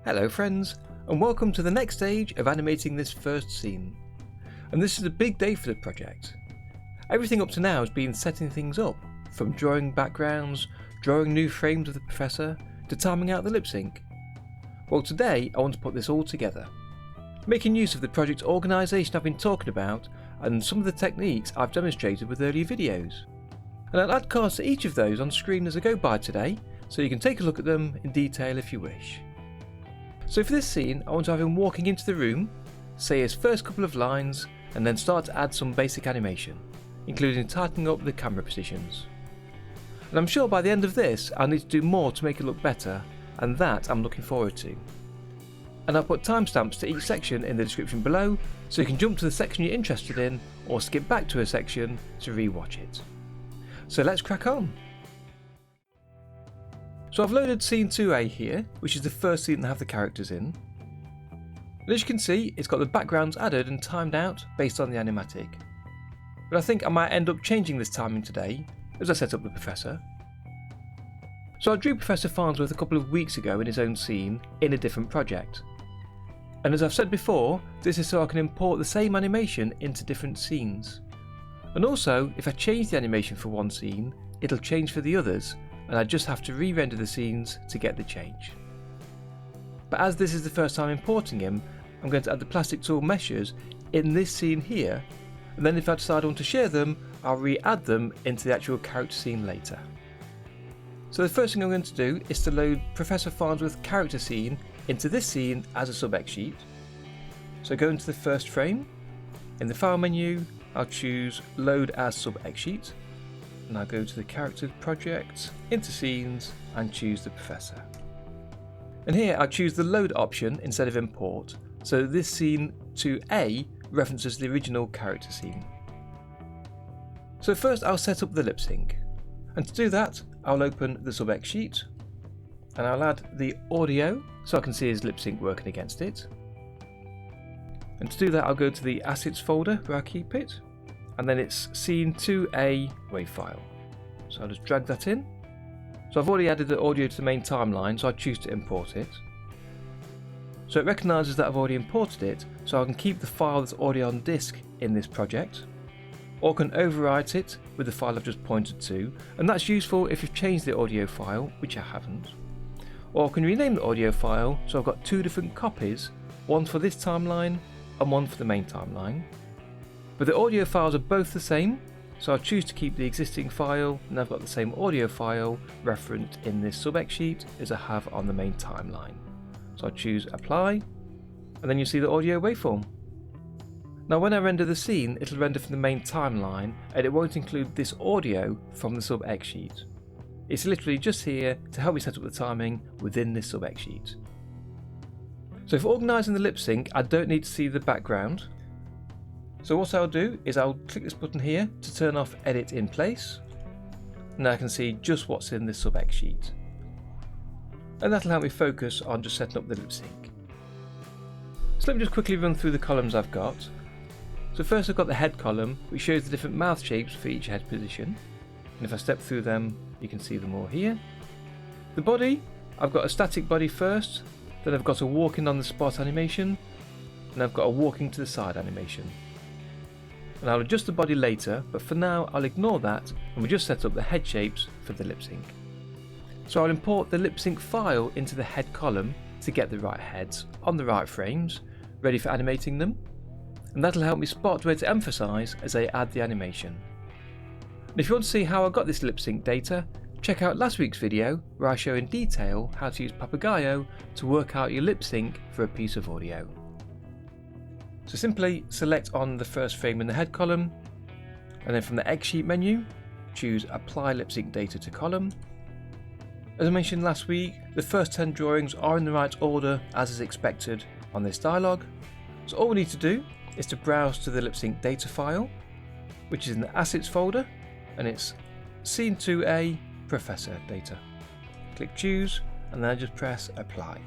Hello friends, and welcome to the next stage of animating this first scene. And this is a big day for the project. Everything up to now has been setting things up, from drawing backgrounds, drawing new frames of the professor, to timing out the lip sync. Well, today I want to put this all together, making use of the project organisation I've been talking about and some of the techniques I've demonstrated with earlier videos. And I'll add cards to each of those on screen as I go by today, so you can take a look at them in detail if you wish. So for this scene, I want to have him walking into the room, say his first couple of lines, and then start to add some basic animation, including tightening up the camera positions. And I'm sure by the end of this, I'll need to do more to make it look better, and that I'm looking forward to. And I'll put timestamps to each section in the description below, so you can jump to the section you're interested in, or skip back to a section to re-watch it. So let's crack on! So I've loaded scene 2A here, which is the first scene that I have the characters in. And as you can see, it's got the backgrounds added and timed out based on the animatic. But I think I might end up changing this timing today, as I set up the professor. So I drew Professor Farnsworth a couple of weeks ago in his own scene, in a different project. And as I've said before, this is so I can import the same animation into different scenes. And also, if I change the animation for one scene, it'll change for the others, and I just have to re-render the scenes to get the change. But as this is the first time importing him, I'm going to add the plastic tool meshes in this scene here, and then if I decide I want to share them, I'll re-add them into the actual character scene later. So the first thing I'm going to do is to load Professor Farnsworth character scene into this scene as a sub-xsheet. So go into the first frame, in the file menu I'll choose load as sub-xsheet, and I'll go to the character project, into scenes, and choose the professor. And here I'll choose the load option instead of import, so this scene 2A references the original character scene. So first I'll set up the lip sync, and to do that I'll open the sub-xsheet, and I'll add the audio so I can see his lip sync working against it. And to do that I'll go to the assets folder where I keep it, and then it's scene 2A WAV file. So I'll just drag that in. So I've already added the audio to the main timeline, so I choose to import it. So it recognises that I've already imported it, so I can keep the file that's already on disk in this project, or can overwrite it with the file I've just pointed to, and that's useful if you've changed the audio file, which I haven't. Or I can rename the audio file, so I've got two different copies, one for this timeline and one for the main timeline. But the audio files are both the same, so I'll choose to keep the existing file, and I've got the same audio file referenced in this sub-xsheet as I have on the main timeline. So I'll choose apply, and then you see the audio waveform. Now when I render the scene, it'll render from the main timeline, and it won't include this audio from the sub-xsheet. It's literally just here to help me set up the timing within this sub-xsheet. So for organising the lip sync, I don't need to see the background. So what I'll do is I'll click this button here to turn off edit in place. Now I can see just what's in this sub-xsheet. And that'll help me focus on just setting up the lip sync. So let me just quickly run through the columns I've got. So first I've got the head column, which shows the different mouth shapes for each head position. And if I step through them, you can see them all here. The body, I've got a static body first, then I've got a walking on the spot animation, and I've got a walking to the side animation. And I'll adjust the body later, but for now I'll ignore that and we'll just set up the head shapes for the lip sync. So I'll import the lip sync file into the head column to get the right heads on the right frames, ready for animating them, and that'll help me spot where to emphasise as I add the animation. And if you want to see how I got this lip sync data, check out last week's video where I show in detail how to use Papagayo to work out your lip sync for a piece of audio. So simply select on the first frame in the head column, and then from the xsheet menu, choose Apply Lip Sync Data to Column. As I mentioned last week, the first 10 drawings are in the right order as is expected on this dialog. So all we need to do is to browse to the lip sync data file, which is in the Assets folder, and it's Scene 2A Professor Data. Click Choose, and then I just press Apply.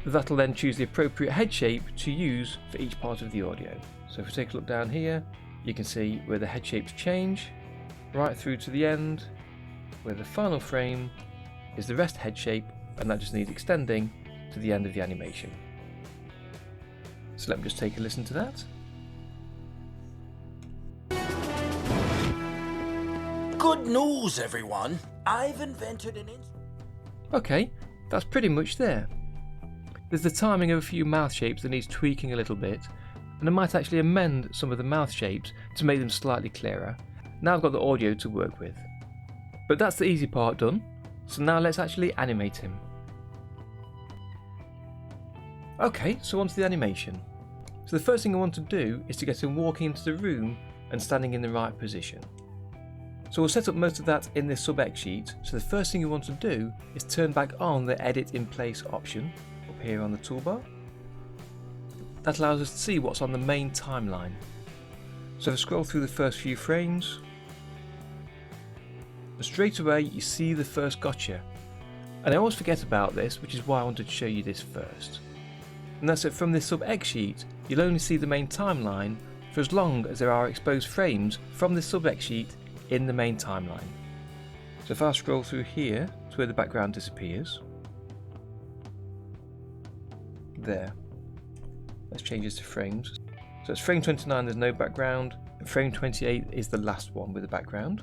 That'll then choose the appropriate head shape to use for each part of the audio. So if we take a look down here, you can see where the head shapes change, right through to the end, where the final frame is the rest head shape, and that just needs extending to the end of the animation. So let me just take a listen to that. Good news, everyone! I've invented an Okay, that's pretty much there. There's the timing of a few mouth shapes that needs tweaking a little bit, and I might actually amend some of the mouth shapes to make them slightly clearer. Now I've got the audio to work with. But that's the easy part done, so now let's actually animate him. Okay, so onto the animation. So the first thing I want to do is to get him walking into the room and standing in the right position. So we'll set up most of that in this sub-xsheet, so the first thing you want to do is turn back on the edit in place option up here on the toolbar. That allows us to see what's on the main timeline. So if I scroll through the first few frames, straight away you see the first gotcha. And I always forget about this, which is why I wanted to show you this first. And that's that from this sub-xsheet, you'll only see the main timeline for as long as there are exposed frames from this sub-xsheet in the main timeline. So if I scroll through here to where the background disappears, there. Let's change this to frames. So it's frame 29, there's no background, and frame 28 is the last one with the background.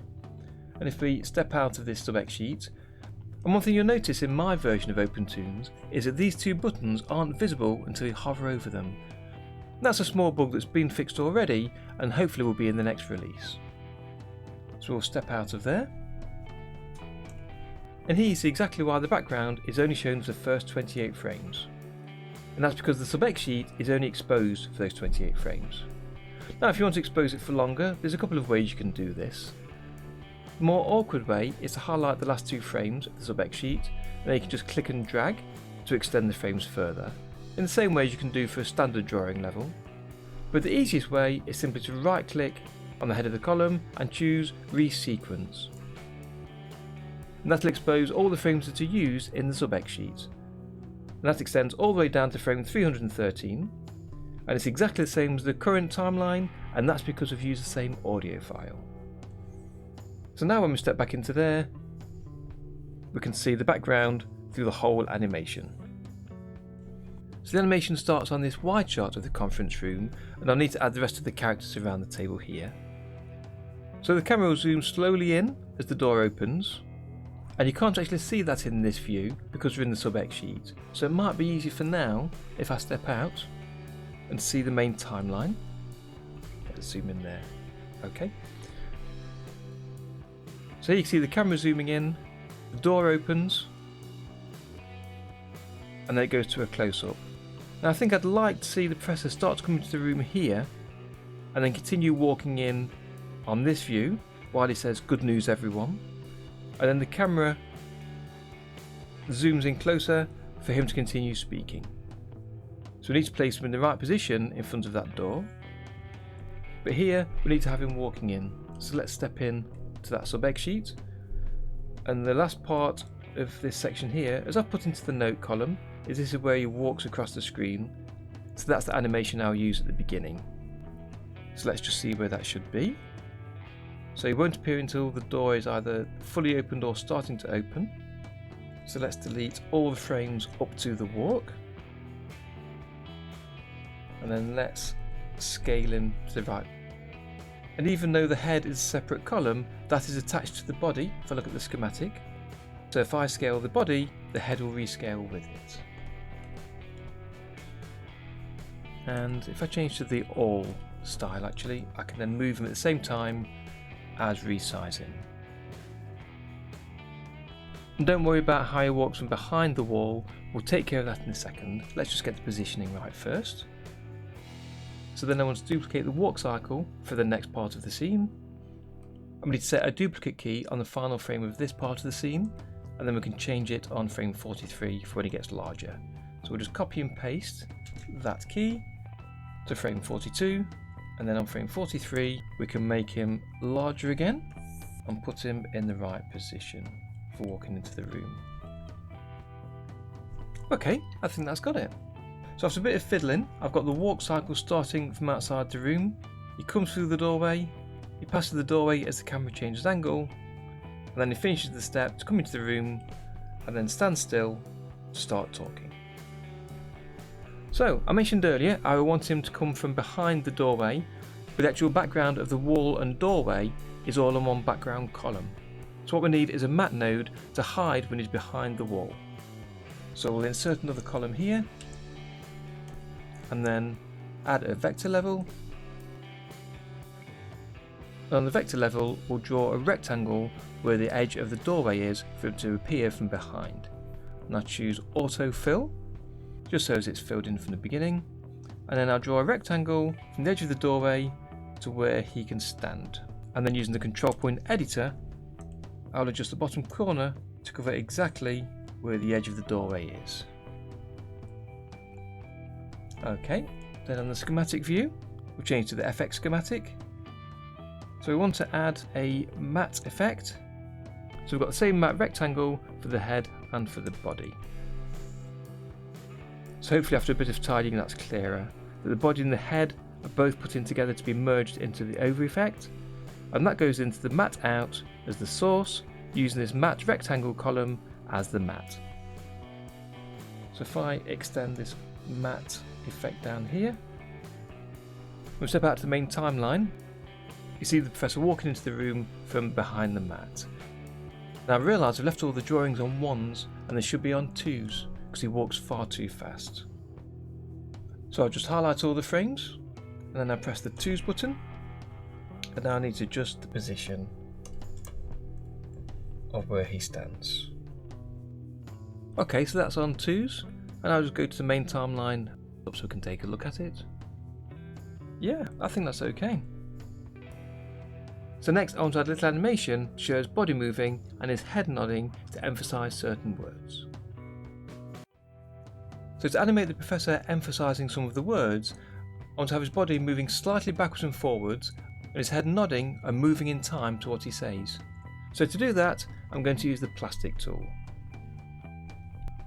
And if we step out of this sub-xsheet, and one thing you'll notice in my version of OpenToonz is that these two buttons aren't visible until you hover over them. That's a small bug that's been fixed already, and hopefully will be in the next release. So we'll step out of there. And here you see exactly why the background is only shown for the first 28 frames. And that's because the sub-xsheet is only exposed for those 28 frames. Now if you want to expose it for longer, there's a couple of ways you can do this. The more awkward way is to highlight the last two frames of the sub-xsheet, and then you can just click and drag to extend the frames further, in the same way as you can do for a standard drawing level. But the easiest way is simply to right click on the head of the column and choose Resequence. And that'll expose all the frames that are used in the sub-xsheet. And that extends all the way down to frame 313, and it's exactly the same as the current timeline, and that's because we've used the same audio file. So now when we step back into there, we can see the background through the whole animation. So the animation starts on this wide shot of the conference room, and I'll need to add the rest of the characters around the table here. So the camera will zoom slowly in as the door opens, and you can't actually see that in this view because we're in the sub-xsheet, so it might be easy for now if I step out and see the main timeline. Let's zoom in there. Okay. So here you can see the camera zooming in, the door opens, and then it goes to a close-up. Now I think I'd like to see the professor start to come into the room here, and then continue walking in on this view while he says "Good news, everyone," and then the camera zooms in closer for him to continue speaking. So we need to place him in the right position in front of that door, but here we need to have him walking in. So let's step in to that sub-xsheet, and the last part of this section here, as I've put into the note column, is this is where he walks across the screen. So that's the animation I'll use at the beginning. So let's just see where that should be. So he won't appear until the door is either fully opened or starting to open. So let's delete all the frames up to the walk, and then let's scale him to the right. And even though the head is a separate column, that is attached to the body if I look at the schematic. So if I scale the body, the head will rescale with it. And if I change to the all style, actually, I can then move him at the same time as resize him. And don't worry about how he walks from behind the wall, we'll take care of that in a second. Let's just get the positioning right first. So then I want to duplicate the walk cycle for the next part of the scene. And we need to set a duplicate key on the final frame of this part of the scene, and then we can change it on frame 43 for when he gets larger. So we'll just copy and paste that key to frame 42, and then on frame 43 we can make him larger again and put him in the right position for walking into the room. Okay, I think that's got it. So after a bit of fiddling, I've got the walk cycle starting from outside the room. He comes through the doorway, he passes the doorway as the camera changes angle, and then he finishes the step to come into the room and then stand still to start talking. So I mentioned earlier I want him to come from behind the doorway, but the actual background of the wall and doorway is all in one background column. So what we need is a matte node to hide when he's behind the wall. So we'll insert another column here and then add a vector level. And on the vector level we'll draw a rectangle where the edge of the doorway is for it to appear from behind. And I'll choose auto fill, just so as it's filled in from the beginning, and then I'll draw a rectangle from the edge of the doorway to where he can stand. And then using the control point editor, I'll adjust the bottom corner to cover exactly where the edge of the doorway is. Okay, then on the schematic view, we'll change to the FX schematic. So we want to add a matte effect. So we've got the same matte rectangle for the head and for the body. So hopefully after a bit of tidying that's clearer, that the body and the head are both put in together to be merged into the over effect, and that goes into the matte out as the source, using this matte rectangle column as the matte. So if I extend this matte effect down here, we'll step out to the main timeline. You see the professor walking into the room from behind the mat. Now I realise I've left all the drawings on 1s and they should be on 2s because he walks far too fast. So I'll just highlight all the frames and then I press the 2s button, and now I need to adjust the position of where he stands. Okay, so that's on 2s, and I'll just go to the main timeline so we can take a look at it. Yeah, I think that's okay. So next I want to add a little animation to show his body moving and his head nodding to emphasise certain words. So to animate the professor emphasising some of the words, I want to have his body moving slightly backwards and forwards and his head nodding and moving in time to what he says. So to do that, I'm going to use the plastic tool.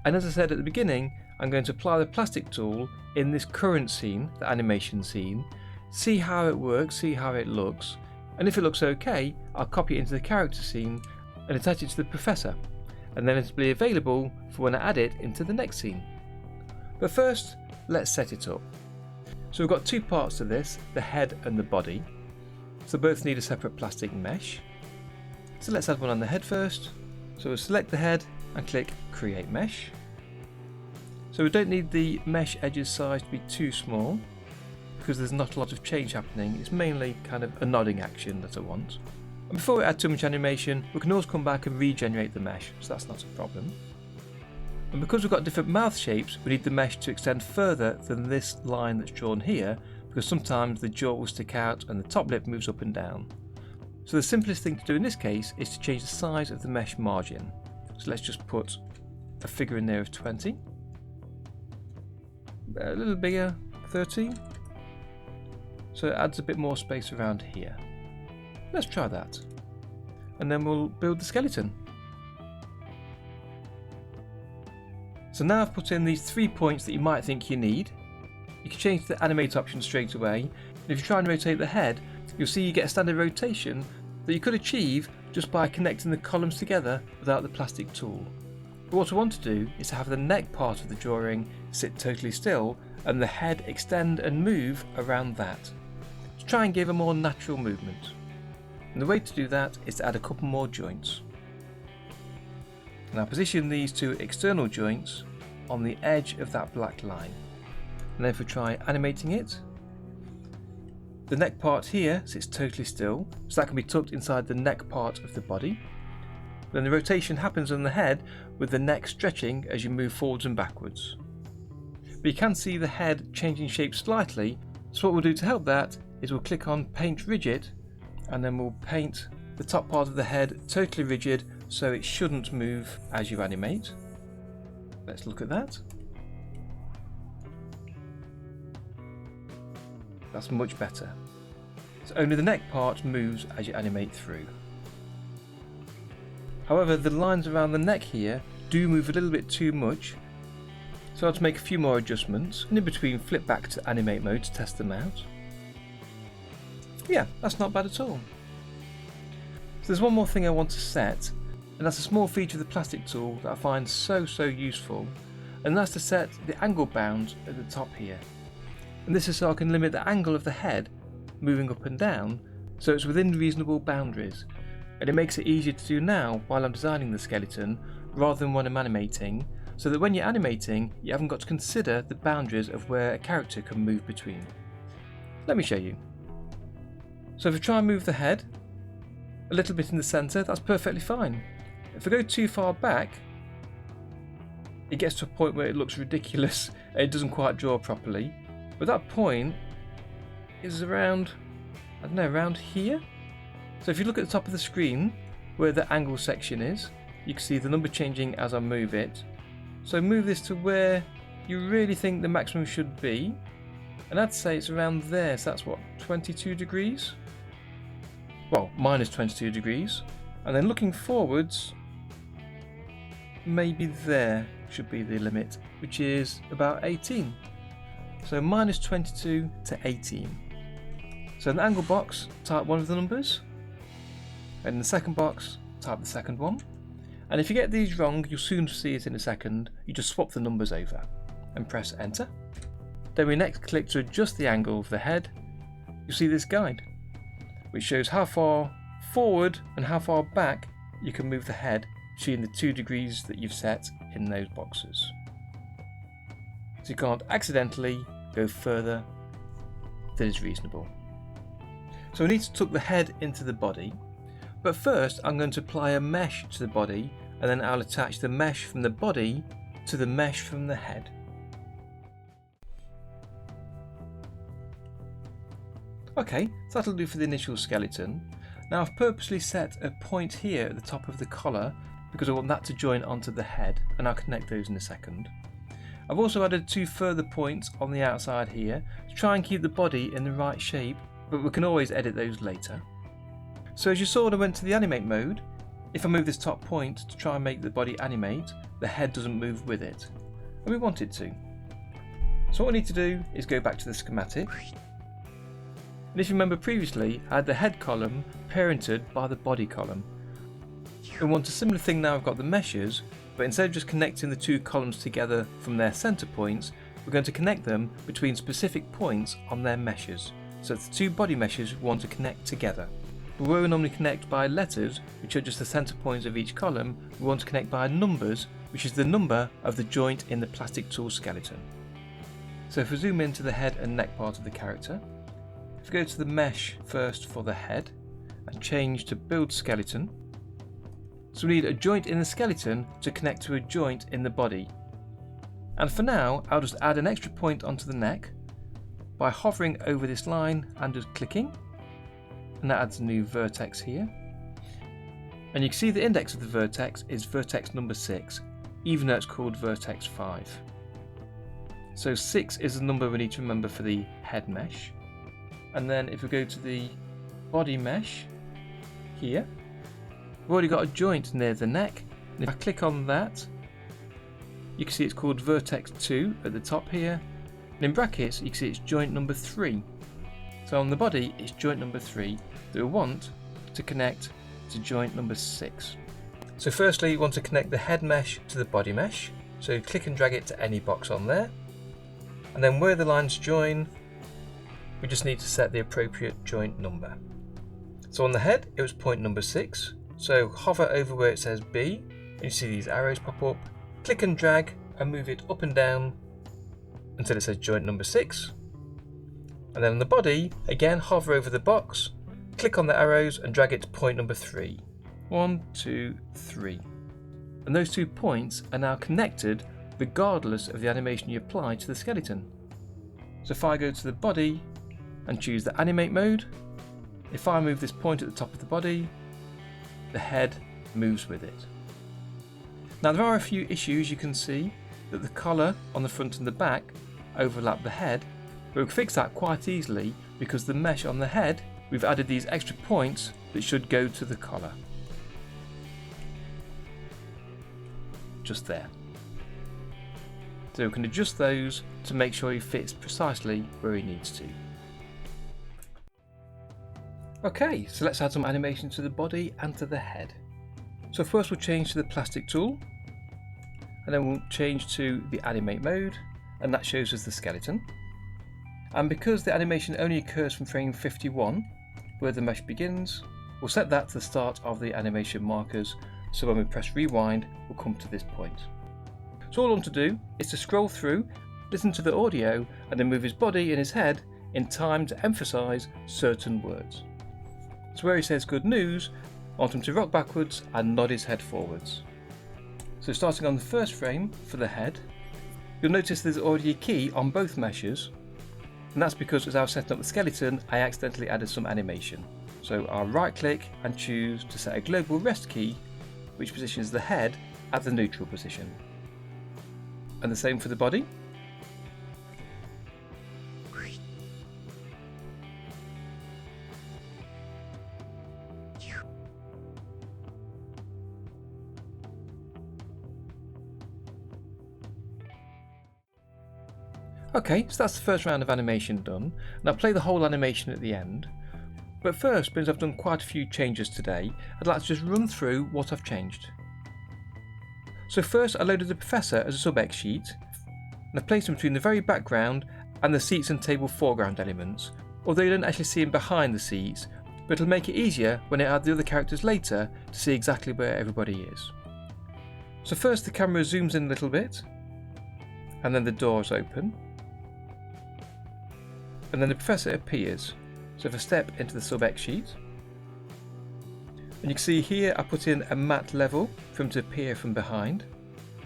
And as I said at the beginning, I'm going to apply the plastic tool in this current scene, the animation scene, see how it works, see how it looks, and if it looks okay, I'll copy it into the character scene and attach it to the professor, and then it'll be available for when I add it into the next scene. But first, let's set it up. So we've got two parts to this, the head and the body. So both need a separate plastic mesh. So let's add one on the head first. So we'll select the head and click Create Mesh. So we don't need the mesh edges size to be too small because there's not a lot of change happening. It's mainly kind of a nodding action that I want. And before we add too much animation, we can always come back and regenerate the mesh, so that's not a problem. And because we've got different mouth shapes, we need the mesh to extend further than this line that's drawn here, because sometimes the jaw will stick out and the top lip moves up and down. So the simplest thing to do in this case is to change the size of the mesh margin. So let's just put a figure in there of 20. A little bigger, 30. So it adds a bit more space around here. Let's try that. And then we'll build the skeleton. So now I've put in these 3 points that you might think you need. You can change the animate option straight away. And if you try and rotate the head, you'll see you get a standard rotation that you could achieve just by connecting the columns together without the plastic tool. But what I want to do is to have the neck part of the drawing sit totally still and the head extend and move around that, to try and give a more natural movement. And the way to do that is to add a couple more joints. And I'll position these two external joints on the edge of that black line. And then if we try animating it, the neck part here sits totally still, so that can be tucked inside the neck part of the body. Then the rotation happens on the head with the neck stretching as you move forwards and backwards. But you can see the head changing shape slightly, so what we'll do to help that is we'll click on Paint Rigid and then we'll paint the top part of the head totally rigid so it shouldn't move as you animate. Let's look at that. That's much better. So only the neck part moves as you animate through. However, the lines around the neck here do move a little bit too much, so I'll have to make a few more adjustments, and in between flip back to animate mode to test them out. Yeah, that's not bad at all. there's one more thing I want to set, and that's a small feature of the plastic tool that I find so useful, and that's to set the angle bound at the top here. And this is so I can limit the angle of the head moving up and down so it's within reasonable boundaries, and it makes it easier to do now while I'm designing the skeleton rather than when I'm animating, so that when you're animating you haven't got to consider the boundaries of where a character can move between. Let me show you. So if I try and move the head a little bit in the centre, that's perfectly fine. If I go too far back, it gets to a point where it looks ridiculous and it doesn't quite draw properly. But that point is around, I don't know, around here. So if you look at the top of the screen where the angle section is, you can see the number changing as I move it. So move this to where you really think the maximum should be, and I'd say it's around there. So that's what, 22 degrees? Well, minus 22 degrees. And then looking forwards, maybe there should be the limit, which is about 18. So minus 22 to 18. So in the angle box, type one of the numbers, and in the second box, type the second one. And if you get these wrong, you'll soon see it in a second. You just swap the numbers over and press enter. Then we next click to adjust the angle of the head. You'll see this guide, which shows how far forward and how far back you can move the head, showing the 2 degrees that you've set in those boxes. So you can't accidentally go further than is reasonable. So we need to tuck the head into the body, but first I'm going to apply a mesh to the body, and then I'll attach the mesh from the body to the mesh from the head. Okay, so that'll do for the initial skeleton. Now I've purposely set a point here at the top of the collar because I want that to join onto the head, and I'll connect those in a second. I've also added 2 further points on the outside here to try and keep the body in the right shape, but we can always edit those later. So as you saw when I went to the animate mode, if I move this top point to try and make the body animate, the head doesn't move with it, and we want it to. So what we need to do is go back to the schematic. And if you remember previously, I had the head column parented by the body column. We want a similar thing now. I've got the meshes, but instead of just connecting the 2 columns together from their center points, we're going to connect them between specific points on their meshes. So the 2 body meshes we want to connect together. But where we normally connect by letters, which are just the center points of each column, we want to connect by numbers, which is the number of the joint in the plastic tool skeleton. So if we zoom into the head and neck part of the character, if we go to the mesh first for the head and change to build skeleton, so we need a joint in the skeleton to connect to a joint in the body. And for now, I'll just add an extra point onto the neck by hovering over this line and just clicking, and that adds a new vertex here. And you can see the index of the vertex is vertex number 6, even though it's called vertex 5. So 6 is the number we need to remember for the head mesh. And then if we go to the body mesh here, we've already got a joint near the neck, and if I click on that, you can see it's called vertex 2 at the top here, and in brackets you can see it's joint number 3. So on the body it's joint number 3 that we want to connect to joint number 6. So firstly you want to connect the head mesh to the body mesh, so click and drag it to any box on there, and then where the lines join we just need to set the appropriate joint number. So on the head it was point number 6, so hover over where it says B, and you see these arrows pop up, click and drag and move it up and down until it says joint number 6. And then on the body, again hover over the box, click on the arrows and drag it to point number 3. 1, 2, 3. And those 2 points are now connected regardless of the animation you apply to the skeleton. So if I go to the body and choose the animate mode, if I move this point at the top of the body, the head moves with it. Now there are a few issues. You can see that the collar on the front and the back overlap the head, but we can fix that quite easily because the mesh on the head, we've added these extra points that should go to the collar. Just there. So we can adjust those to make sure he fits precisely where he needs to. Okay, so let's add some animation to the body and to the head. So first we'll change to the plastic tool, and then we'll change to the animate mode, and that shows us the skeleton. And because the animation only occurs from frame 51, where the mesh begins, we'll set that to the start of the animation markers, so when we press rewind, we'll come to this point. So all I want to do is to scroll through, listen to the audio, and then move his body and his head in time to emphasise certain words. So where he says good news, I want him to rock backwards and nod his head forwards. So starting on the first frame for the head, you'll notice there's already a key on both meshes, and that's because as I was setting up the skeleton, I accidentally added some animation. So I'll right click and choose to set a global rest key, which positions the head at the neutral position. And the same for the body. Okay, so that's the first round of animation done, and I'll play the whole animation at the end. But first, because I've done quite a few changes today, I'd like to just run through what I've changed. So first I loaded the Professor as a sub-xsheet, and I've placed him between the very background and the seats and table foreground elements, although you don't actually see him behind the seats, but it'll make it easier when I add the other characters later to see exactly where everybody is. So first the camera zooms in a little bit, and then the doors open. And then the Professor appears. So if I step into the sub-xsheet, and you can see here I put in a matte level for him to appear from behind.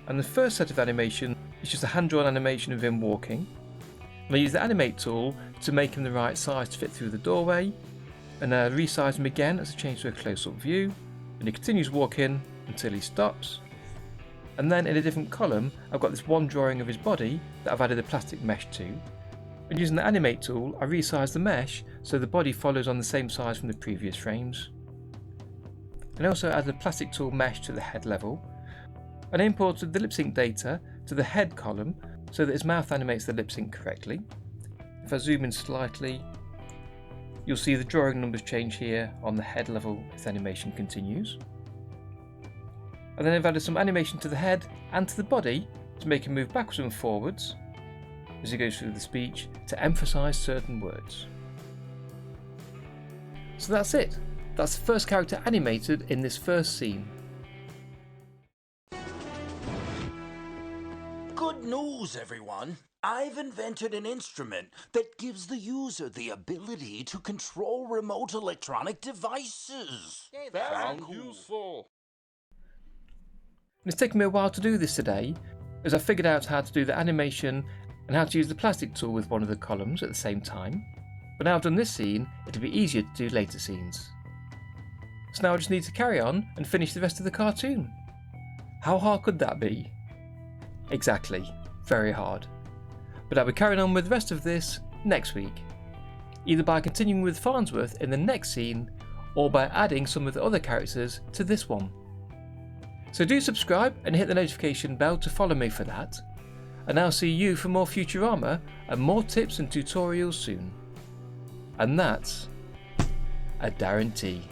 And the first set of animation is just a hand-drawn animation of him walking. And I use the animate tool to make him the right size to fit through the doorway. And I resize him again as I change to a close-up view. And he continues walking until he stops. And then in a different column, I've got this one drawing of his body that I've added a plastic mesh to. And using the animate tool, I resize the mesh so the body follows on the same size from the previous frames. And I also added a plastic tool mesh to the head level. And I imported the lip sync data to the head column so that his mouth animates the lip sync correctly. If I zoom in slightly, you'll see the drawing numbers change here on the head level as the animation continues. And then I've added some animation to the head and to the body to make him move backwards and forwards as he goes through the speech to emphasise certain words. So that's it. That's the first character animated in this first scene. Good news, everyone. I've invented an instrument that gives the user the ability to control remote electronic devices. Sounds useful. It's taken me a while to do this today, as I figured out how to do the animation and how to use the plastic tool with one of the columns at the same time. But now I've done this scene, it'll be easier to do later scenes. So now I just need to carry on and finish the rest of the cartoon. How hard could that be? Exactly, very hard. But I'll be carrying on with the rest of this next week, either by continuing with Farnsworth in the next scene or by adding some of the other characters to this one. So do subscribe and hit the notification bell to follow me for that, and I'll see you for more Futurama and more tips and tutorials soon. And that's a guarantee.